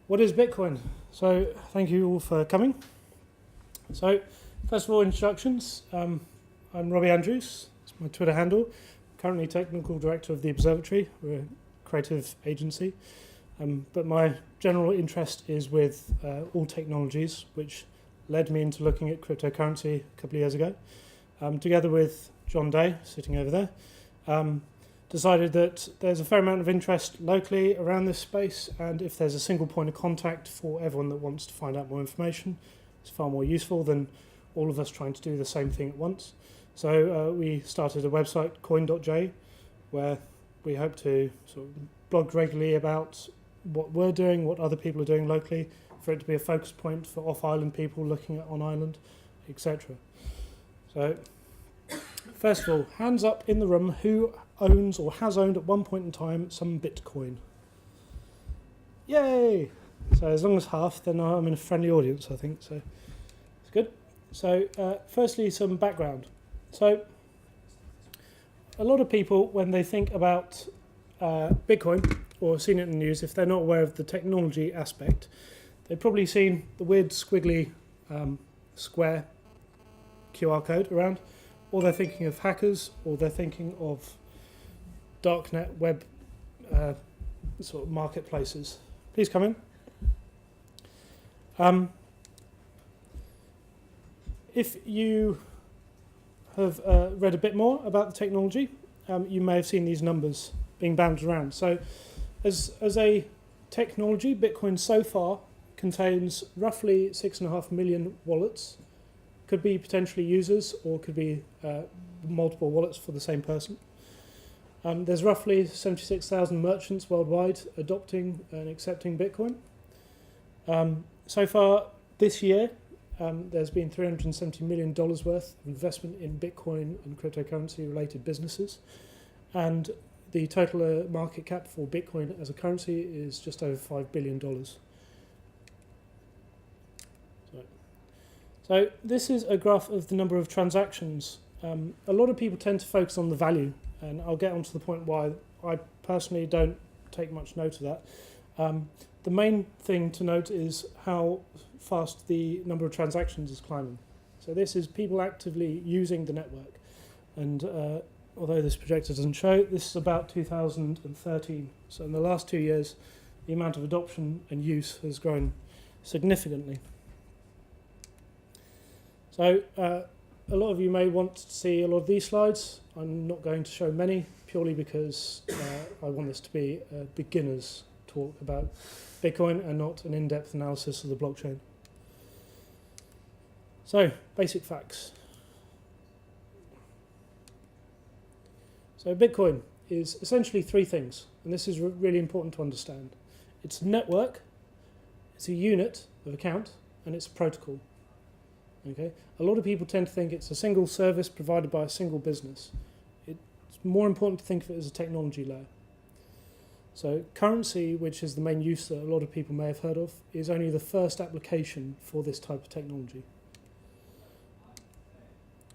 What is Bitcoin? So thank you all for coming. So first of all, introductions. I'm Robbie Andrews. It's my Twitter handle. Currently technical director of the Observatory. We're a creative agency. But my general interest is with all technologies, which led me into looking at cryptocurrency a couple of years ago. Together with John Day, sitting over there, decided that there's a fair amount of interest locally around this space, and if there's a single point of contact for everyone that wants to find out more information, it's far more useful than all of us trying to do the same thing at once. So we started a website, coin.j, where we hope to sort of blog regularly about what we're doing, what other people are doing locally, for it to be a focus point for off-island people looking at on-island, etc. So, first of all, hands up in the room who owns or has owned at one point in time some Bitcoin. Yay! So as long as half, then I'm in a friendly audience, I think, so it's good. So firstly, some background. So a lot of people, when they think about Bitcoin or seen it in the news, if they're not aware of the technology aspect, they've probably seen the weird squiggly square QR code around, or they're thinking of hackers, or they're thinking of darknet web sort of marketplaces. Please come in. If you have read a bit more about the technology, you may have seen these numbers being banded around. So as a technology, Bitcoin so far contains roughly 6.5 million wallets. Could be potentially users, or could be multiple wallets for the same person. There's roughly 76,000 merchants worldwide adopting and accepting Bitcoin. So far this year, there's been $370 million worth of investment in Bitcoin and cryptocurrency related businesses. And the total market cap for Bitcoin as a currency is just over $5 billion. So this is a graph of the number of transactions. A lot of people tend to focus on the value, and I'll get on to the point why I personally don't take much note of that. The main thing to note is how fast the number of transactions is climbing. So this is people actively using the network. And although this projector doesn't show, this is about 2013. So in the last 2 years, the amount of adoption and use has grown significantly. So a lot of you may want to see a lot of these slides. I'm not going to show many, purely because I want this to be a beginner's talk about Bitcoin and not an in-depth analysis of the blockchain. So, basic facts. So Bitcoin is essentially three things, and this is really important to understand. It's a network, it's a unit of account, and it's a protocol. Okay? A lot of people tend to think it's a single service provided by a single business. It's more important to think of it as a technology layer. So currency, which is the main use that a lot of people may have heard of, is only the first application for this type of technology.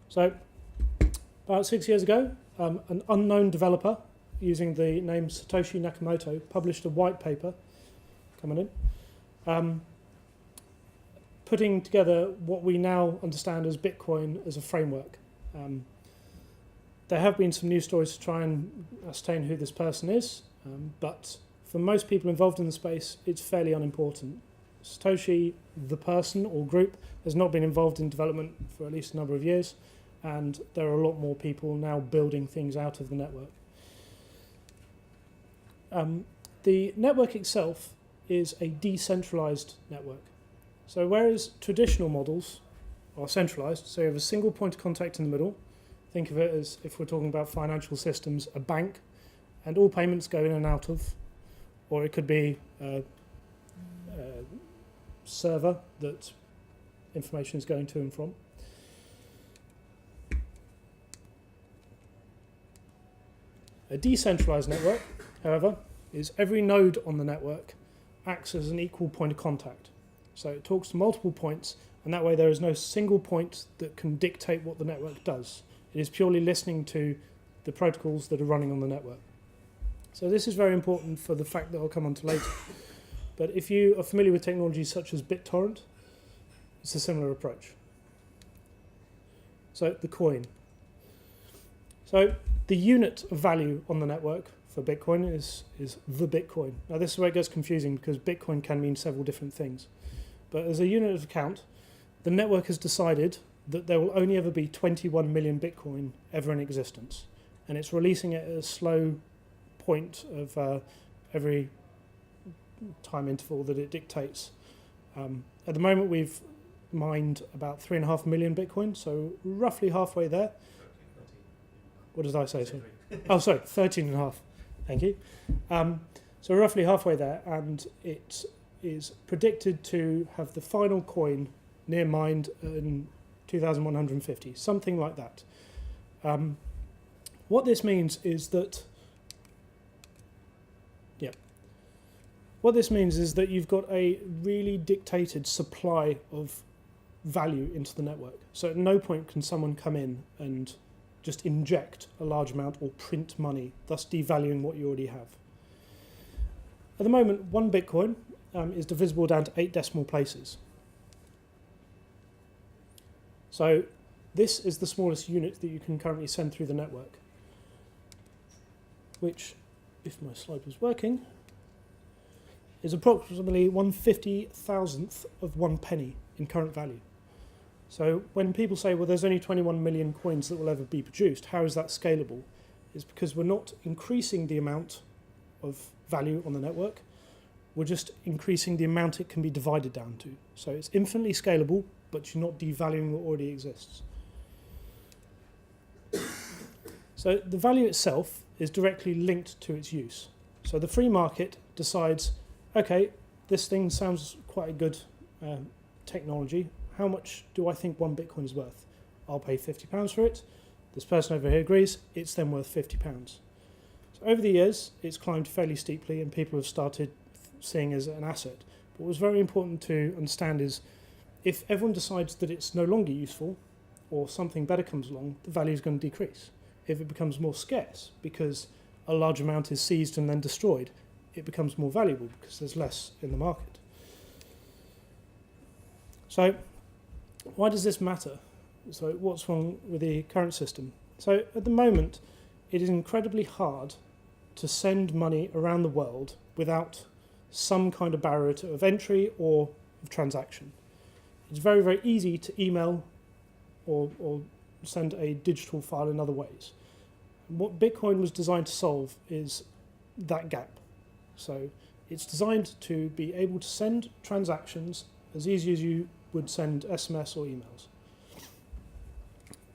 So about 6 years ago, an unknown developer using the name Satoshi Nakamoto published a white paper, coming in, putting together what we now understand as Bitcoin as a framework. There have been some news stories to try and ascertain who this person is, but for most people involved in the space, it's fairly unimportant. Satoshi, the person or group, has not been involved in development for at least a number of years, and there are a lot more people now building things out of the network. The network itself is a decentralized network. So whereas traditional models are centralized, so you have a single point of contact in the middle, think of it as, if we're talking about financial systems, a bank, and all payments go in and out of, or it could be a server that information is going to and from. A decentralized network, however, is every node on the network acts as an equal point of contact. So it talks to multiple points, and that way there is no single point that can dictate what the network does. It is purely listening to the protocols that are running on the network. So this is very important for the fact that I'll come on to later. But if you are familiar with technologies such as BitTorrent, it's a similar approach. So the coin. So the unit of value on the network for Bitcoin is the Bitcoin. Now this is where it gets confusing because Bitcoin can mean several different things. But as a unit of account, the network has decided that there will only ever be 21 million Bitcoin ever in existence. And it's releasing it at a slow point of every time interval that it dictates. At the moment we've mined about 3.5 million Bitcoin, so roughly halfway there. What did I say? Sorry. Oh, sorry, 13.5. Thank you. So roughly halfway there, and it is predicted to have the final coin near mined in 2,150, something like that. What this means is that, what this means is that you've got a really dictated supply of value into the network. So at no point can someone come in and just inject a large amount or print money, thus devaluing what you already have. At the moment, one Bitcoin is divisible down to 8 decimal places. So this is the smallest unit that you can currently send through the network, which, if my slide was working, is approximately 1/50,000th of 1 penny in current value. So when people say, well, there's only 21 million coins that will ever be produced, how is that scalable? It's because we're not increasing the amount of value on the network, we're just increasing the amount it can be divided down to. So it's infinitely scalable, but you're not devaluing what already exists. So the value itself is directly linked to its use. So the free market decides, okay, this thing sounds quite a good technology. How much do I think 1 Bitcoin is worth? I'll pay £50 for it. This person over here agrees, it's then worth £50. So over the years, it's climbed fairly steeply and people have started seeing it as an asset. But what's very important to understand is if everyone decides that it's no longer useful or something better comes along, the value is going to decrease. If it becomes more scarce because a large amount is seized and then destroyed, it becomes more valuable because there's less in the market. So why does this matter? So what's wrong with the current system? So at the moment, it is incredibly hard to send money around the world without some kind of barrier of entry or of transaction. It's very, very easy to email or send a digital file in other ways. What Bitcoin was designed to solve is that gap. So it's designed to be able to send transactions as easy as you would send SMS or emails.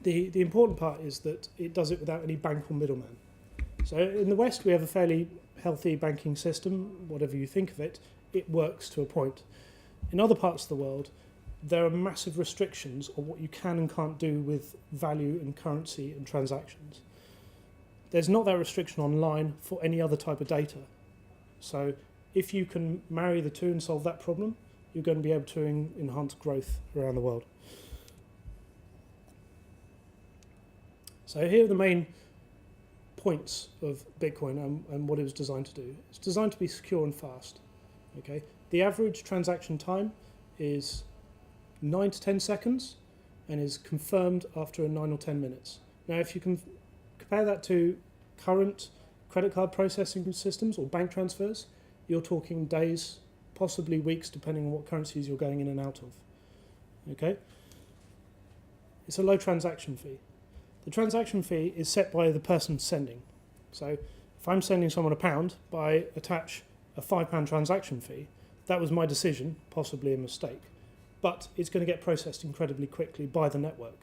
The important part is that it does it without any bank or middleman. So in the West, we have a fairly healthy banking system. Whatever you think of it, it works to a point. In other parts of the world, there are massive restrictions on what you can and can't do with value and currency and transactions. There's not that restriction online for any other type of data. So if you can marry the two and solve that problem, you're going to be able to enhance growth around the world. So here are the main points of Bitcoin and what it was designed to do. It's designed to be secure and fast. Okay, the average transaction time is 9 to 10 seconds and is confirmed after 9 or 10 minutes. Now, if you can compare that to current credit card processing systems or bank transfers, you're talking days, possibly weeks, depending on what currencies you're going in and out of. Okay? It's a low transaction fee. The transaction fee is set by the person sending. So if I'm sending someone £1, but I attach a £5 transaction fee, that was my decision, possibly a mistake. But it's going to get processed incredibly quickly by the network.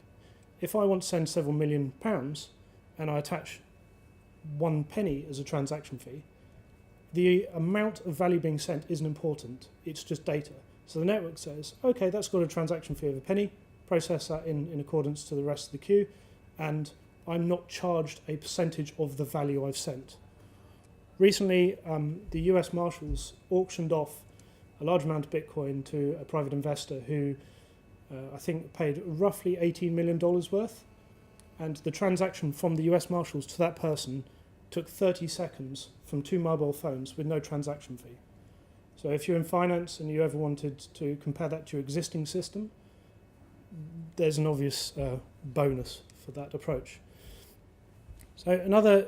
If I want to send several million pounds and I attach 1 penny as a transaction fee, the amount of value being sent isn't important, it's just data. So the network says, okay, that's got a transaction fee of a penny, process that in accordance to the rest of the queue, and I'm not charged a percentage of the value I've sent. Recently, the US Marshals auctioned off a large amount of Bitcoin to a private investor who I think paid roughly $18 million worth, and the transaction from the US Marshals to that person took 30 seconds from 2 mobile phones with no transaction fee. So if you're in finance and you ever wanted to compare that to your existing system, there's an obvious bonus for that approach. So another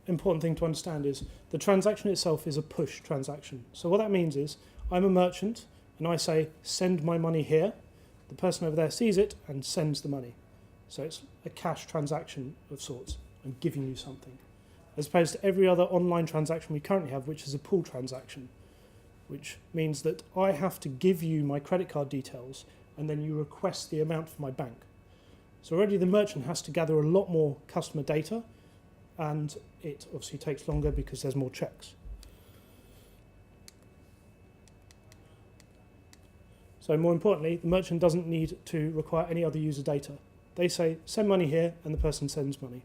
important thing to understand is the transaction itself is a push transaction. So what that means is I'm a merchant and I say, send my money here. The person over there sees it and sends the money. So it's a cash transaction of sorts. I'm giving you something. As opposed to every other online transaction we currently have, which is a pull transaction, which means that I have to give you my credit card details and then you request the amount from my bank. So already the merchant has to gather a lot more customer data, and it obviously takes longer because there's more checks. So more importantly, the merchant doesn't need to require any other user data. They say, send money here, and the person sends money.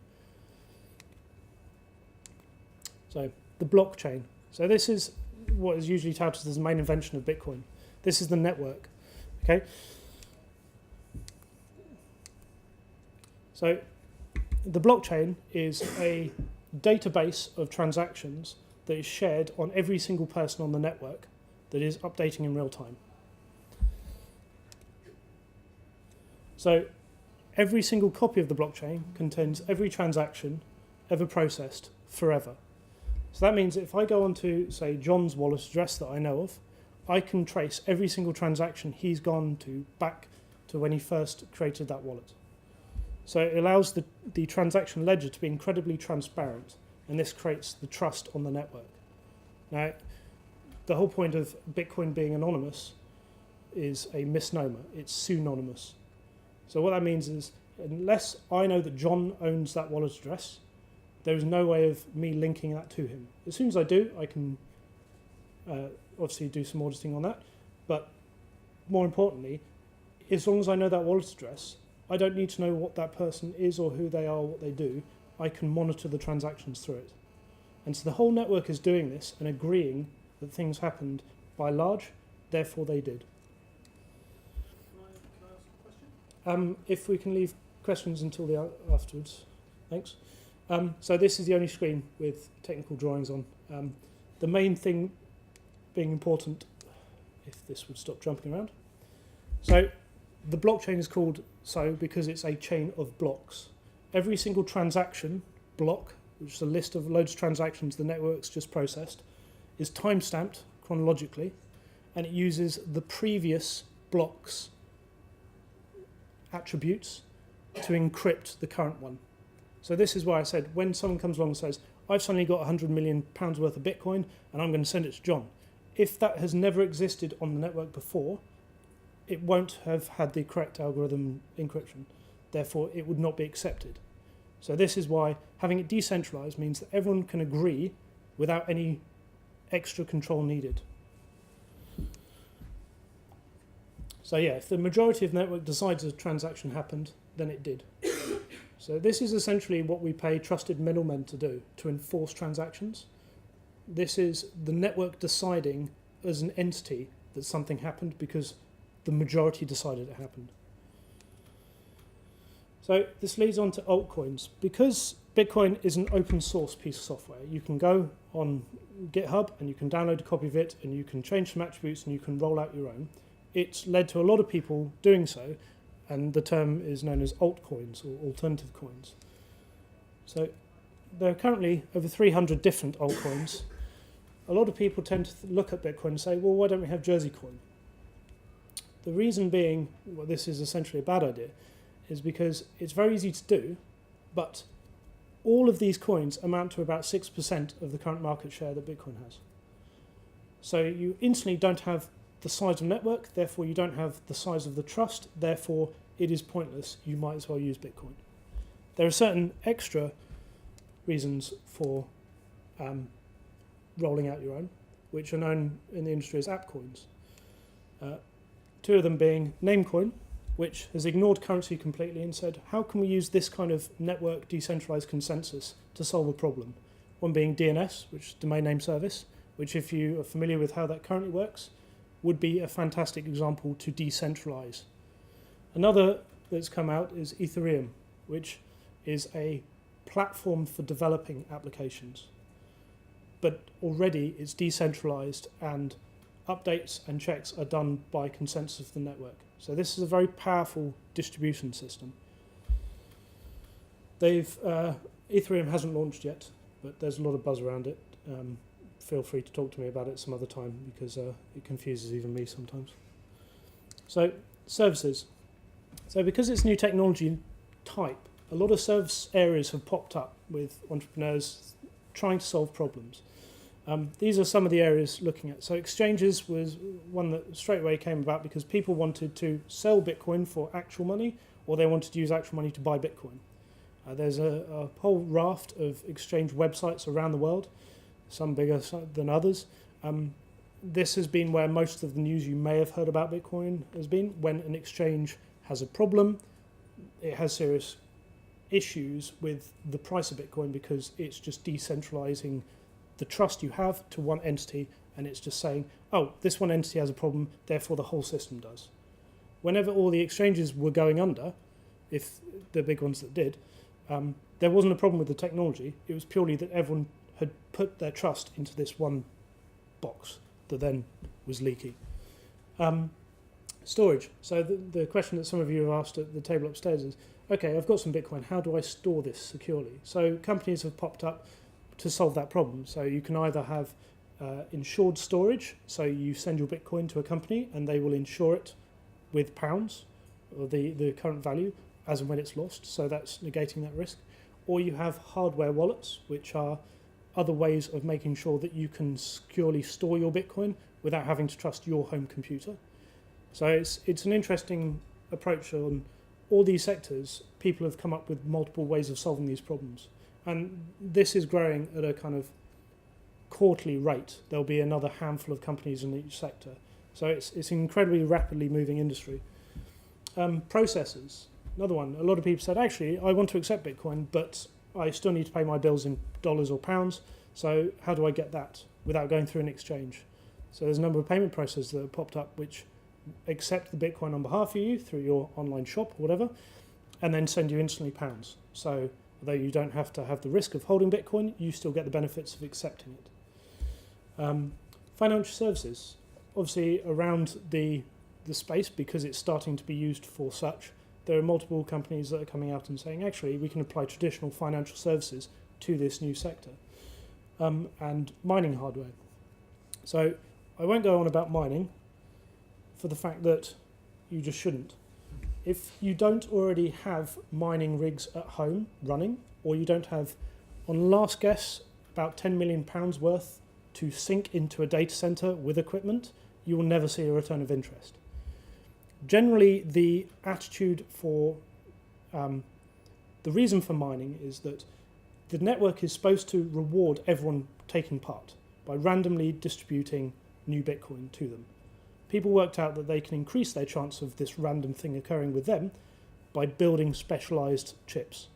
So the blockchain. So this is what is usually touted as the main invention of Bitcoin. This is the network. Okay. So the blockchain is a database of transactions that is shared on every single person on the network that is updating in real time. So every single copy of the blockchain contains every transaction ever processed forever. So that means if I go onto, say, John's wallet address that I know of, I can trace every single transaction he's gone to back to when he first created that wallet. So it allows the transaction ledger to be incredibly transparent, and this creates the trust on the network. Now, the whole point of Bitcoin being anonymous is a misnomer. It's pseudonymous. So what that means is, unless I know that John owns that wallet address, there is no way of me linking that to him. As soon as I do, I can obviously do some auditing on that. But more importantly, as long as I know that wallet address, I don't need to know what that person is or who they are or what they do. I can monitor the transactions through it. And so the whole network is doing this and agreeing that things happened by large, therefore they did. Can I ask a question? If we can leave questions until afterwards. Thanks. So this is the only screen with technical drawings on. The main thing being important, if this would stop jumping around. So the blockchain is called so because it's a chain of blocks. Every single transaction block, which is a list of loads of transactions the network's just processed, is time-stamped chronologically, and it uses the previous block's attributes to encrypt the current one. So this is why I said when someone comes along and says, I've suddenly got £100 million worth of Bitcoin and I'm going to send it to John. If that has never existed on the network before, it won't have had the correct algorithm encryption. Therefore, it would not be accepted. So this is why having it decentralized means that everyone can agree without any extra control needed. So yeah, if the majority of the network decides a transaction happened, then it did. So this is essentially what we pay trusted middlemen to do, to enforce transactions. This is the network deciding as an entity that something happened because the majority decided it happened. So this leads on to altcoins. Because Bitcoin is an open source piece of software, you can go on GitHub and you can download a copy of it and you can change some attributes and you can roll out your own. It's led to a lot of people doing so, and the term is known as altcoins or alternative coins. So there are currently over 300 different altcoins. A lot of people tend to look at Bitcoin and say, well, why don't we have Jersey coin? The reason being, well, this is essentially a bad idea, is because it's very easy to do, but all of these coins amount to about 6% of the current market share that Bitcoin has. So you instantly don't have the size of network, therefore you don't have the size of the trust, therefore it is pointless. You might as well use Bitcoin. There are certain extra reasons for rolling out your own, which are known in the industry as app coins. Two of them being Namecoin, which has ignored currency completely and said, how can we use this kind of network decentralized consensus to solve a problem? One being DNS, which is domain name service, which if you are familiar with how that currently works, would be a fantastic example to decentralize. Another that's come out is Ethereum, which is a platform for developing applications. But already it's decentralized and updates and checks are done by consensus of the network. So this is a very powerful distribution system. Ethereum hasn't launched yet, but there's a lot of buzz around it. Feel free to talk to me about it some other time because it confuses even me sometimes. So services. So because it's new technology type, a lot of service areas have popped up with entrepreneurs trying to solve problems. These are some of the areas looking at. So exchanges was one that straight away came about because people wanted to sell Bitcoin for actual money, or they wanted to use actual money to buy Bitcoin. There's a whole raft of exchange websites around the world, some bigger than others. This has been where most of the news you may have heard about Bitcoin has been. When an exchange has a problem, it has serious issues with the price of Bitcoin because it's just decentralizing the trust you have to one entity, and it's just saying, oh, this one entity has a problem, therefore the whole system does. Whenever all the exchanges were going under, if the big ones that did, there wasn't a problem with the technology. It was purely that everyone had put their trust into this one box that then was leaky. Storage. So the question that some of you have asked at the table upstairs is, okay, I've got some Bitcoin, how do I store this securely? So companies have popped up to solve that problem. So you can either have insured storage, so you send your Bitcoin to a company and they will insure it with pounds, or the current value, as and when it's lost, so that's negating that risk. Or you have hardware wallets, which are other ways of making sure that you can securely store your Bitcoin without having to trust your home computer. So it's an interesting approach on all these sectors. People have come up with multiple ways of solving these problems. And this is growing at a kind of quarterly rate. There'll be another handful of companies in each sector. So it's an incredibly rapidly moving industry. Processors, another one. A lot of people said, actually, I want to accept Bitcoin, but I still need to pay my bills in dollars or pounds. So how do I get that without going through an exchange? So there's a number of payment processors that have popped up which accept the Bitcoin on behalf of you through your online shop or whatever, and then send you instantly pounds. So although you don't have to have the risk of holding Bitcoin, you still get the benefits of accepting it. Financial services, obviously around the space, because it's starting to be used for such, there are multiple companies that are coming out and saying, actually, we can apply traditional financial services to this new sector. And mining hardware. So I won't go on about mining for the fact that you just shouldn't. If you don't already have mining rigs at home running, or you don't have, on last guess, about £10 million worth to sink into a data center with equipment, you will never see a return of interest. Generally, the attitude for the reason for mining is that the network is supposed to reward everyone taking part by randomly distributing new Bitcoin to them. People worked out that they can increase their chance of this random thing occurring with them by building specialized chips.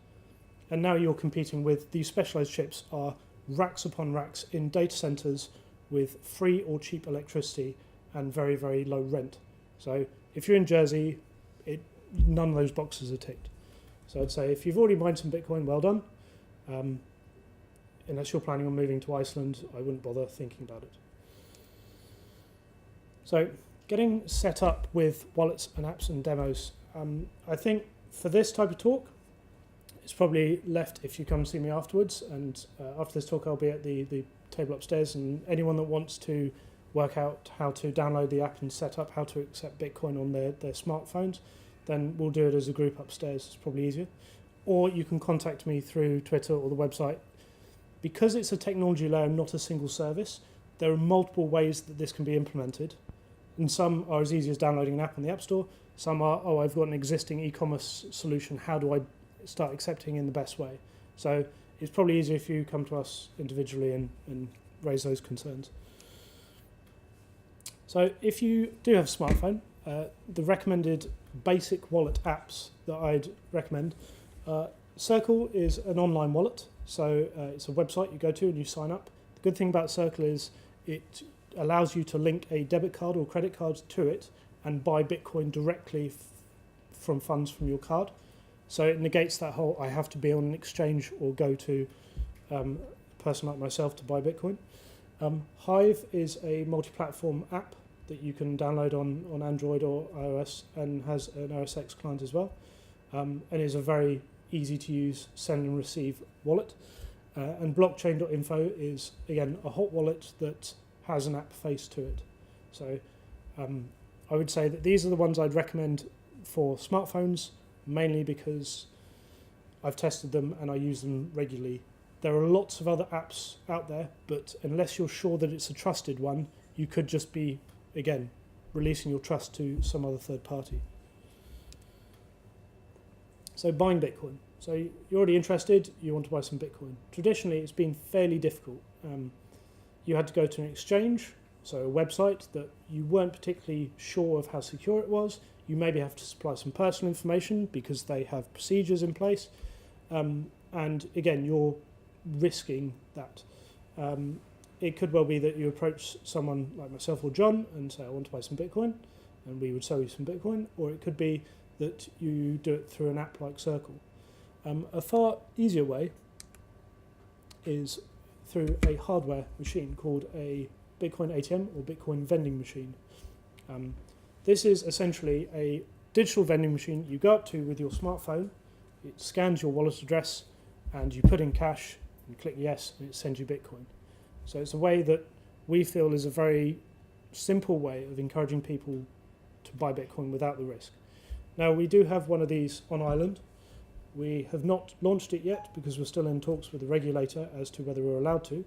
And now you're competing with these specialized chips are racks upon racks in data centers with free or cheap electricity and very, very low rent. So if you're in Jersey, none of those boxes are ticked. So I'd say if you've already mined some Bitcoin, well done. Unless you're planning on moving to Iceland, I wouldn't bother thinking about it. So getting set up with wallets and apps and demos, I think for this type of talk, it's probably left if you come and see me afterwards. And after this talk, I'll be at the table upstairs, and anyone that wants to work out how to download the app and set up how to accept Bitcoin on their smartphones, then we'll do it as a group upstairs. It's probably easier. Or you can contact me through Twitter or the website. Because it's a technology layer, not a single service, there are multiple ways that this can be implemented. And some are as easy as downloading an app on the App Store. Some are, oh, I've got an existing e-commerce solution. How do I start accepting in the best way? So it's probably easier if you come to us individually and raise those concerns. So if you do have a smartphone, the recommended basic wallet apps that I'd recommend, Circle is an online wallet. So it's a website you go to and you sign up. The good thing about Circle is it allows you to link a debit card or credit card to it and buy Bitcoin directly from funds from your card. So it negates that whole I have to be on an exchange or go to a person like myself to buy Bitcoin. Hive is a multi-platform app that you can download on Android or iOS and has an OS X client as well, and is a very easy to use send and receive wallet. And blockchain.info is, again, a hot wallet that has an app face to it. So I would say that these are the ones I'd recommend for smartphones, mainly because I've tested them and I use them regularly. There are lots of other apps out there, but unless you're sure that it's a trusted one, you could just be, again, releasing your trust to some other third party. So buying Bitcoin. So you're already interested, you want to buy some Bitcoin. Traditionally, it's been fairly difficult. You had to go to an exchange, so a website that you weren't particularly sure of how secure it was. You maybe have to supply some personal information because they have procedures in place. And again, you're risking that. It could well be that you approach someone like myself or John and say, I want to buy some Bitcoin, and we would sell you some Bitcoin. Or it could be that you do it through an app like Circle. A far easier way is through a hardware machine called a Bitcoin ATM or Bitcoin vending machine. This is essentially a digital vending machine you go up to with your smartphone. It scans your wallet address and you put in cash and click yes and it sends you Bitcoin. So it's a way that we feel is a very simple way of encouraging people to buy Bitcoin without the risk. Now, we do have one of these on Ireland. We have not launched it yet because we're still in talks with the regulator as to whether we're allowed to.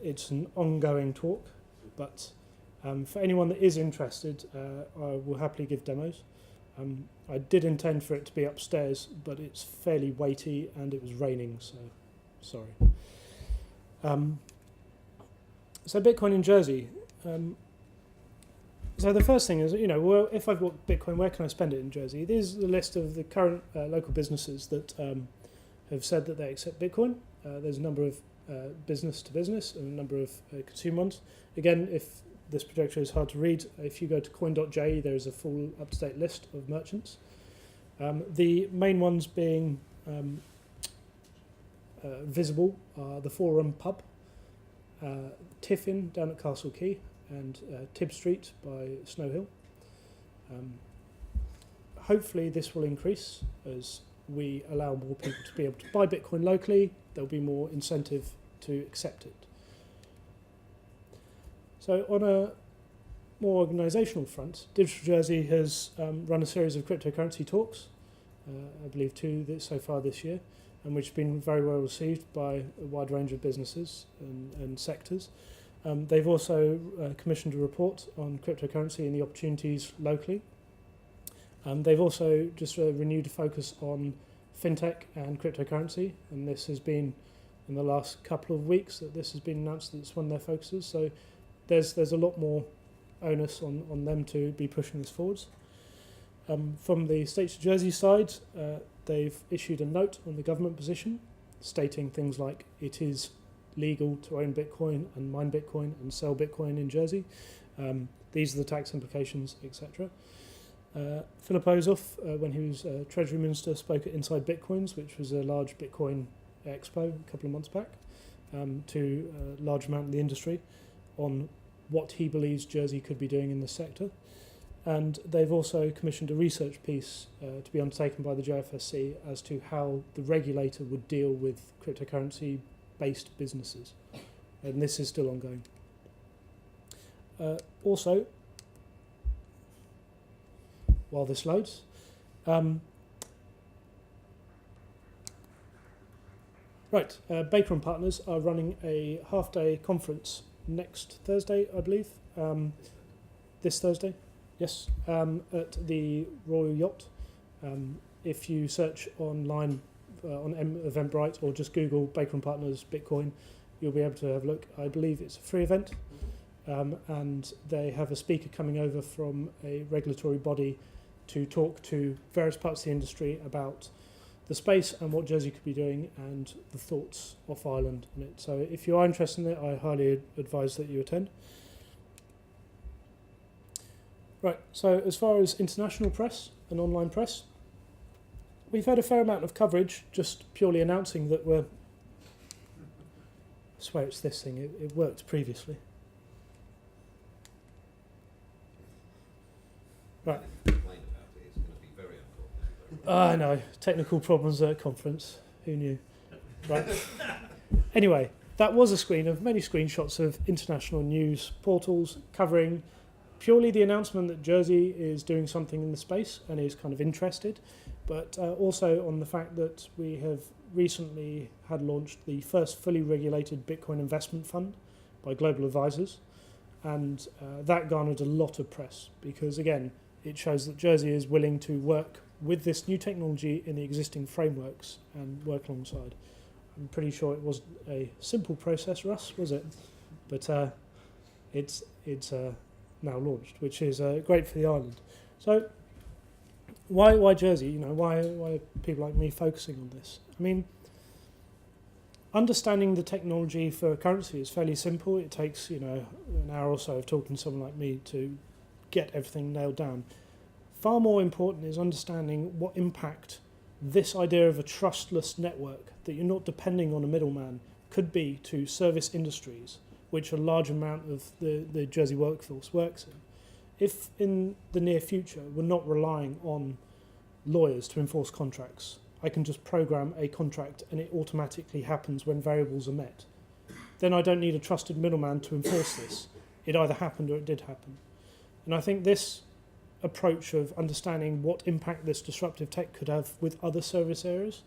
It's an ongoing talk, but for anyone that is interested, I will happily give demos. I did intend for it to be upstairs, but it's fairly weighty and it was raining, so sorry. So Bitcoin in Jersey. So the first thing is, well, if I've got Bitcoin, where can I spend it in Jersey? There's a list of the current local businesses that have said that they accept Bitcoin. There's a number of business to business and a number of consumer ones. Again, if this projector is hard to read, if you go to coin.je, there is a full up-to-date list of merchants. The main ones being visible are the Forum Pub, Tiffin down at Castle Quay, and Tib Street by Snow Hill. Hopefully this will increase as we allow more people to be able to buy Bitcoin locally. There'll be more incentive to accept it. So on a more organisational front, Digital Jersey has run a series of cryptocurrency talks, I believe 2 so far this year, and which have been very well received by a wide range of businesses and sectors. They've also commissioned a report on cryptocurrency and the opportunities locally. They've also just renewed a focus on fintech and cryptocurrency, and this has been in the last couple of weeks that this has been announced that it's one of their focuses. So there's a lot more onus on them to be pushing this forwards. From the State of Jersey side, they've issued a note on the government position stating things like it is legal to own Bitcoin and mine Bitcoin and sell Bitcoin in Jersey. These are the tax implications, etc. Philip Ozoff, when he was Treasury Minister, spoke at Inside Bitcoins, which was a large Bitcoin expo a couple of months back, to a large amount of the industry on what he believes Jersey could be doing in this sector. And they've also commissioned a research piece to be undertaken by the JFSC as to how the regulator would deal with cryptocurrency-based businesses. And this is still ongoing. Also, while this loads, Baker & Partners are running a half-day conference next Thursday, I believe. This Thursday. Yes, at the Royal Yacht. If you search online on Eventbrite or just Google Baker & Partners Bitcoin, you'll be able to have a look. I believe it's a free event, and they have a speaker coming over from a regulatory body to talk to various parts of the industry about the space and what Jersey could be doing and the thoughts off Ireland on it. So if you are interested in it, I highly advise that you attend. Right, so as far as international press and online press, we've had a fair amount of coverage just purely announcing that we're... I swear it's this thing, it worked previously. I know, technical problems at a conference. Who knew? Right. Anyway, that was a screen of many screenshots of international news portals covering purely the announcement that Jersey is doing something in the space and is kind of interested, but also on the fact that we have recently had launched the first fully regulated Bitcoin investment fund by global advisors, and that garnered a lot of press because, again, it shows that Jersey is willing to work with this new technology in the existing frameworks and work alongside. I'm pretty sure it wasn't a simple process, Russ, was it? But it's now launched, which is great for the island. So why Jersey? You know, why are people like me focusing on this? I mean, understanding the technology for currency is fairly simple. It takes, you know, an hour or so of talking to someone like me to get everything nailed down. Far more important is understanding what impact this idea of a trustless network that you're not depending on a middleman could be to service industries, which a large amount of the Jersey workforce works in. If in the near future we're not relying on lawyers to enforce contracts, I can just program a contract and it automatically happens when variables are met, then I don't need a trusted middleman to enforce this. It either happened or it did happen. And I think this approach of understanding what impact this disruptive tech could have with other service areas,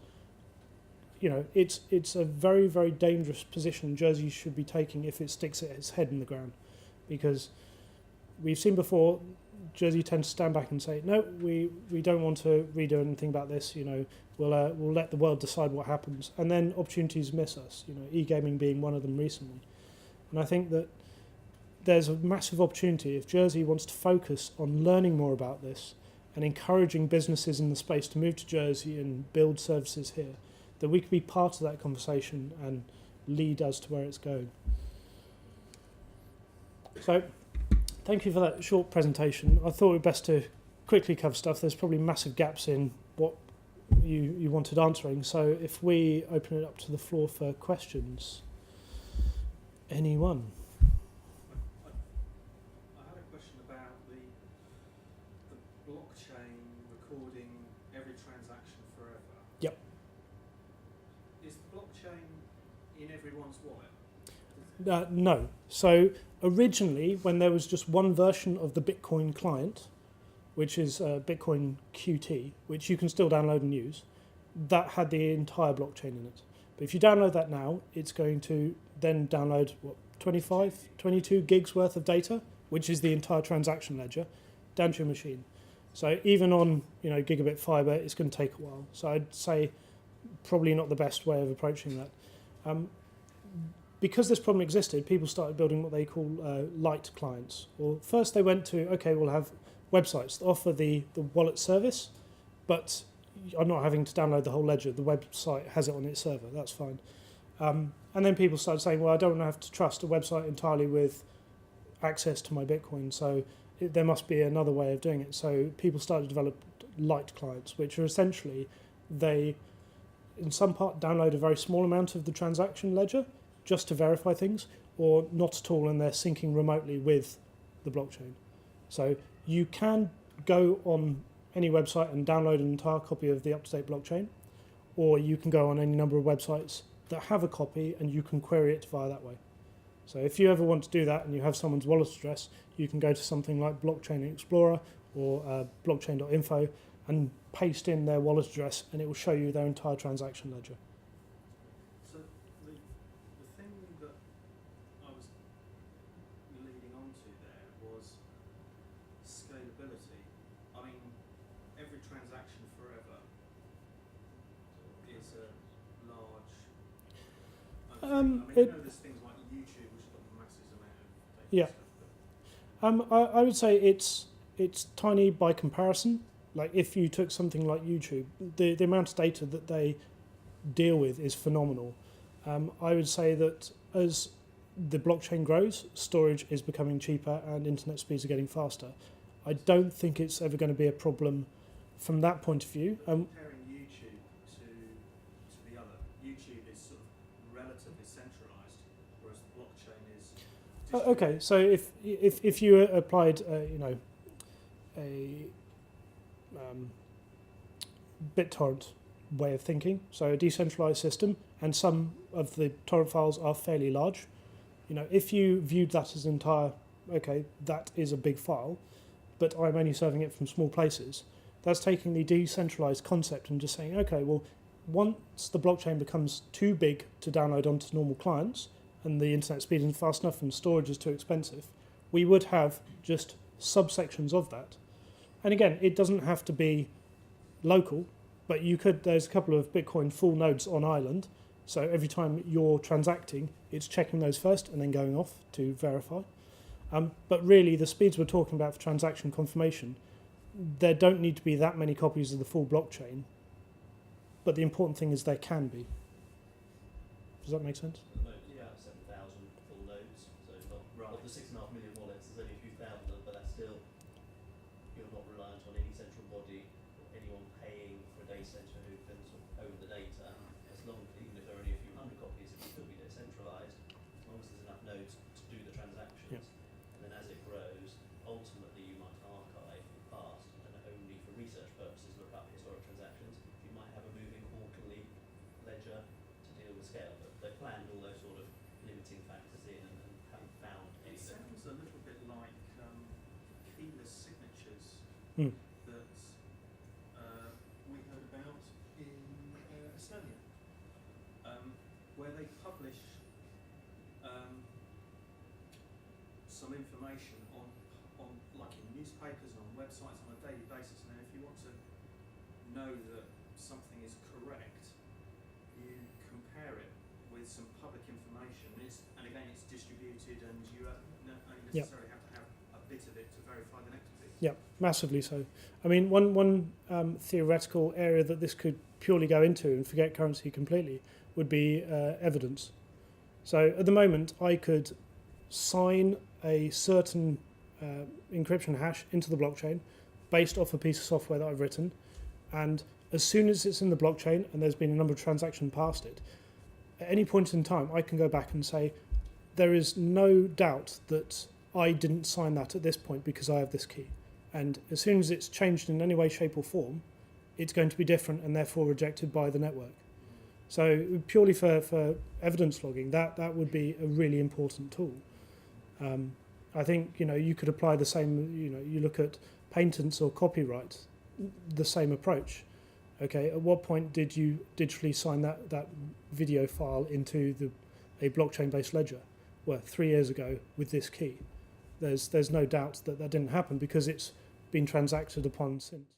you know, it's a very, very dangerous position Jersey should be taking if it sticks its head in the ground, because we've seen before Jersey tends to stand back and say, no, we don't want to redo anything about this, you know, we'll let the world decide what happens, and then opportunities miss us, you know, e-gaming being one of them recently. And I think that there's a massive opportunity if Jersey wants to focus on learning more about this and encouraging businesses in the space to move to Jersey and build services here, that we could be part of that conversation and lead us to where it's going. So, thank you for that short presentation. I thought it would be best to quickly cover stuff. There's probably massive gaps in what you wanted answering. So if we open it up to the floor for questions. Anyone? I had a question about the blockchain recording every transaction forever. Yep. Is the blockchain in everyone's wallet? No. So originally, when there was just one version of the Bitcoin client, which is Bitcoin Qt, which you can still download and use, that had the entire blockchain in it. But if you download that now, it's going to then download, 22 gigs worth of data, which is the entire transaction ledger, down to your machine. So even on, you know, gigabit fiber, it's going to take a while. So I'd say probably not the best way of approaching that. Because this problem existed, people started building what they call light clients. Or first they went to, okay, we'll have websites that offer the wallet service, but I'm not having to download the whole ledger. The website has it on its server. That's fine. And then people started saying, well, I don't have to trust a website entirely with access to my Bitcoin, so there must be another way of doing it. So people started to develop light clients, which are essentially, they, in some part, download a very small amount of the transaction ledger just to verify things, or not at all, and they're syncing remotely with the blockchain. So you can go on any website and download an entire copy of the up-to-date blockchain, or you can go on any number of websites that have a copy and you can query it via that way. So if you ever want to do that and you have someone's wallet address, you can go to something like Blockchain Explorer or blockchain.info and paste in their wallet address, and it will show you their entire transaction ledger. So the thing that I was leading on to there was scalability. I mean, every transaction forever is a large. I mean, you know, there's things like YouTube, which have got massive amount of data. Yeah. I would say it's tiny by comparison. Like if you took something like YouTube, the amount of data that they deal with is phenomenal. I would say that as the blockchain grows, storage is becoming cheaper and internet speeds are getting faster. I don't think it's ever going to be a problem from that point of view. Comparing YouTube to the other, YouTube is sort of relatively centralized, whereas the blockchain is distributed. Okay, so if you applied, BitTorrent way of thinking, so a decentralized system, and some of the torrent files are fairly large. If you viewed that as entire, okay, that is a big file, but I'm only serving it from small places. That's taking the decentralized concept and just saying, okay, well, once the blockchain becomes too big to download onto normal clients and the internet speed isn't fast enough and storage is too expensive, we would have just subsections of that. And again, it doesn't have to be local, but there's a couple of Bitcoin full nodes on island, so every time you're transacting, it's checking those first and then going off to verify. But really, the speeds we're talking about for transaction confirmation, there don't need to be that many copies of the full blockchain, but the important thing is there can be. Does that make sense? At the moment, yeah, 7,000 full nodes, so not the 6.5 million wallets, there's only a few thousand of them, but that's still, you're not reliant on any central body or anyone paying for a data center who can sort of own the data. As long, even if there are only a few hundred copies, it will still be decentralized, as long as there's enough nodes to do the transactions. Yep. And then as it grows, ultimately you might archive past and only for research purposes look up historic transactions. You might have a moving quarterly ledger to deal with scale, but they've planned all those sort of limiting factors in and haven't found It any. sounds a little bit like keyless signatures Hmm. that we heard about in Estonia, where they publish some information on like in newspapers and on websites on a daily basis, and then if you want to know that something is correct, you compare it with some public information, and again it's distributed, and you don't necessarily have to have a bit of it to verify the next bit. Yeah, massively so. I mean, one theoretical area that this could purely go into and forget currency completely would be evidence. So at the moment, I could sign a certain encryption hash into the blockchain based off a piece of software that I've written, and as soon as it's in the blockchain and there's been a number of transactions past it, at any point in time I can go back and say there is no doubt that I didn't sign that at this point because I have this key, and as soon as it's changed in any way, shape or form, it's going to be different and therefore rejected by the network. So purely for evidence logging, that would be a really important tool. I think you could apply the same. You look at patents or copyright, the same approach. Okay, at what point did you digitally sign that video file into a blockchain-based ledger? Well, 3 years ago with this key. There's no doubt that didn't happen because it's been transacted upon since.